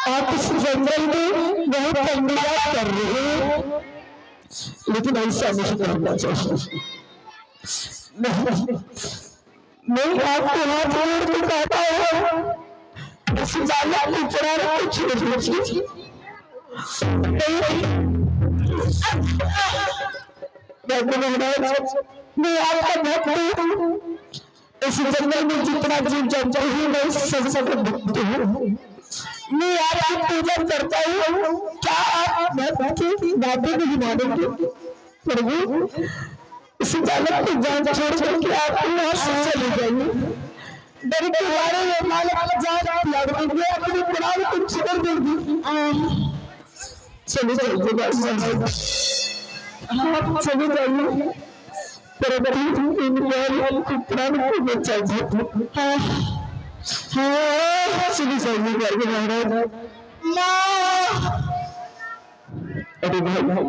आप इस जंगल में बहुत तंगियां कर रहे हो, लेकिन ऐसा नहीं करना चाहिए। मैं आपको हाथ जोड़ के कहता हूँ, इस बालक की प्राण को छोड़ दीजिए। मैं आपका भक्त हूँ। इस जंगल में जितना जीव जंतु है मैं सबको भक्त हूँ। मैं आपकी पूजा करता हूँ। क्या आप भक्ति बातें नहीं मानेंगे? प्रभु, इस बालक की जान छोड़ करके आप यहाँ से चले जाइए। डर के मारे ये बालक की जान लड़ेंगे, अपने प्राण को छोड़ देंगे। चले जाइए, चले जाइए। प्राण को बचाइए। चली जाइए महाराज। अरे भाई भाई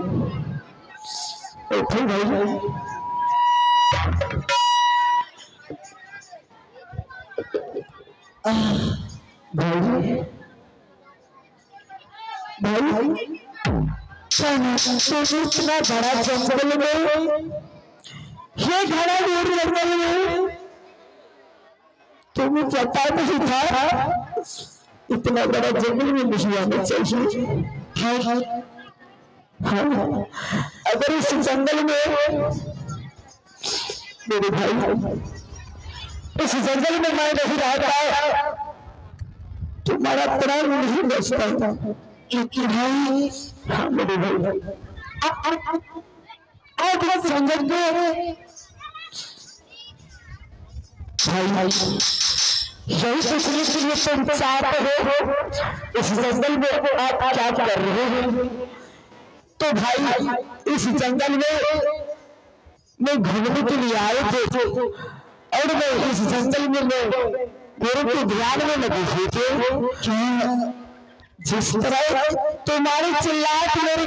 इतना बड़ा जंगल में, ये घड़ा दूर जंगल में तुम्हें पता नहीं था इतना बड़ा जंगल में नहीं आना चाहिए। हाँ, अगर इस जंगल में मेरे भाई, इस जंगल में मैं नहीं रहता तुम्हारा प्राण नहीं बचता था। लेकिन भाई, हाँ मेरे भाई, आप जंगल में यही सोचने के लिए तुम चाहते हो इस जंगल में आप क्या कर रहे हो? तो भाई, इस जंगल में घूमने के लिए आए थे और मैं इस जंगल में गुरु के ध्यान में लगे हुए थे। जिस तरह तुम्हारी चिल्लाहट मेरे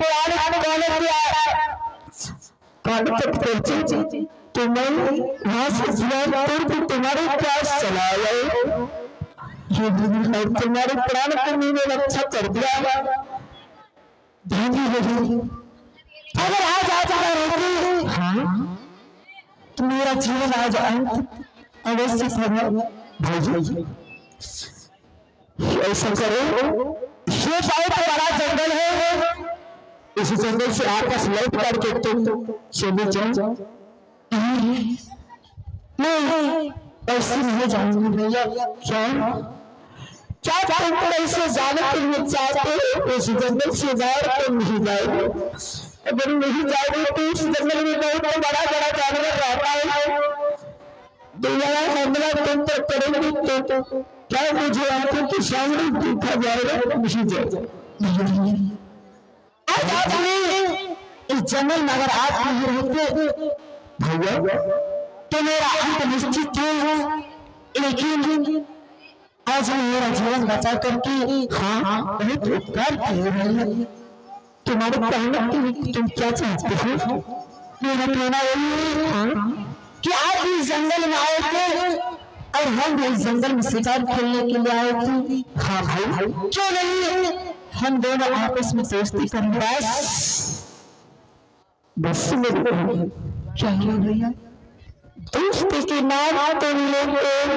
कान तक पहुंची, तो मैं वहां से तुम्हारे पास चला गया। तुम्हारे प्राण को मैंने रक्षा कर दिया। अगर आज रहती, हाँ, तो मेरा जीवन आज अंत अवश्य था। भाई ऐसा करो, ये बहुत बड़ा जंगल है, इस जंगल से आपस लौट करके तुम चले जाओ। नहीं, ऐसे नहीं जाऊंगी भैया। क्या तुम ऐसे जाने के लिए चाहते हो? इस जंगल से बाहर तुम नहीं जाओगे। अगर नहीं जाओगे तो इस जंगल में बहुत बड़ा बड़ा जानवर रहता है, दोबारा हमला तुम पर करेंगे तो क्या मुझे आंखों के सामने देखा जाएगा? नहीं जाएगा। इस जंगल में अगर आप नहीं रहते भैया तो मेरा अंत निश्चित है। लेकिन आज मेरा जीवन बचा करके हाँ बहुत उपकार किए हैं। तुम्हारे कहने के तुम क्या चाहते हो? मेरा कहना यही है कि आप इस जंगल में आए थे और हम इस जंगल में शिकार खेलने के लिए आए थे। हाँ भाई, क्यों नहीं हम दोनों आपस में दोस्ती करें? बस मेरे क्या हुआ भैया? दोस्ती की नाम तुम लोग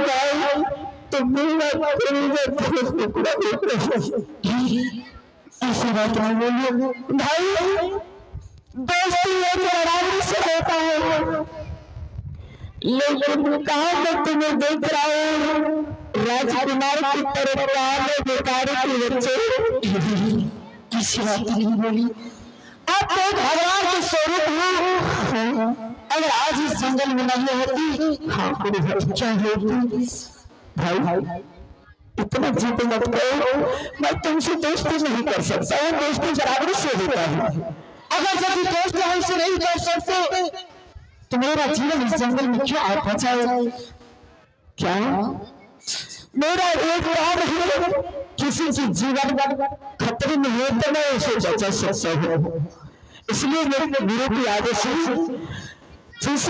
गाए तो मेरा टुकड़ा ऐसी बात नहीं बोलिए भाई। दोस्ती एक लड़ाई से होता है, लेकिन कहाँ तक तुम्हें देख रहा हूँ राजकुमार की तरफ काले बेकारी के बच्चे। किसी बात नहीं बोली। आप तो भगवान के स्वरूप हो, अगर आज इस जंगल में नहीं होती हाँ क्या होती भाई। इतना जिद मत करो, मैं तुमसे दोस्ती नहीं कर सकता हूँ, दोस्ती बराबरी से होता है। अगर जब दोस्त हमसे नहीं कर सकते तो मेरा जीवन इस जंगल में क्या बचाए? क्या मेरा एक काम है, किसी की जीवन खतरे में हो तो मैं उसे बचा सकता हूँ। इसलिए मेरे गुरु की आदेश जिस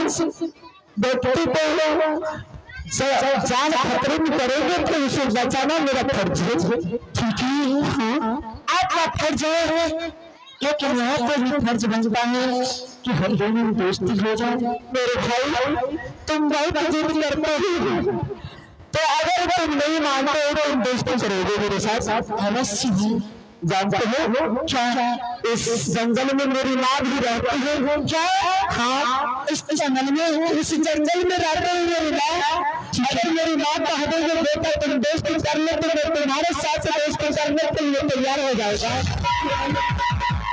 व्यक्ति को जान खतरे में करेंगे तो उसे बचाना मेरा फर्ज है। ठीक है हाँ आपका फर्ज है, लेकिन यहाँ पर भी फर्ज बनता है कि हम दोनों में दोस्ती हो जाए। मेरे भाई तुम बहुत जिद करते हो, तो अगर तुम नहीं मानते हो तो तुम दोस्ती करोगे मेरे साथ अवश्य ही। जानते हो क्या इस जंगल में मेरी माँ भी रहती है? क्या हाँ इस जंगल में रहते हैं मेरी माँ। अगर मेरी माँ कह देंगे बेटा तुम दोस्ती कर ले तो मैं तुम्हारे साथ दोस्ती करने के लिए तैयार हो जाएगा।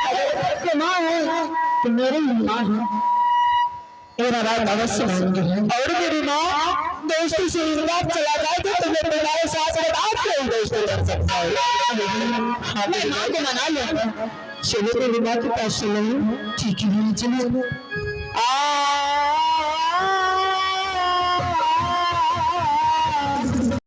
अगर माँ है तो मेरी माँ है, मेरा बात अवश्य मानेंगे। और मेरी माँ दोस्ती से इनकार चला जाए तो मैं तुम्हारे साथ नहीं दोस्ती कर सकता हूँ। हाँ मैं माँ को मना लूँगा। चलो मेरी माँ के पास चलो। ठीक है चलो।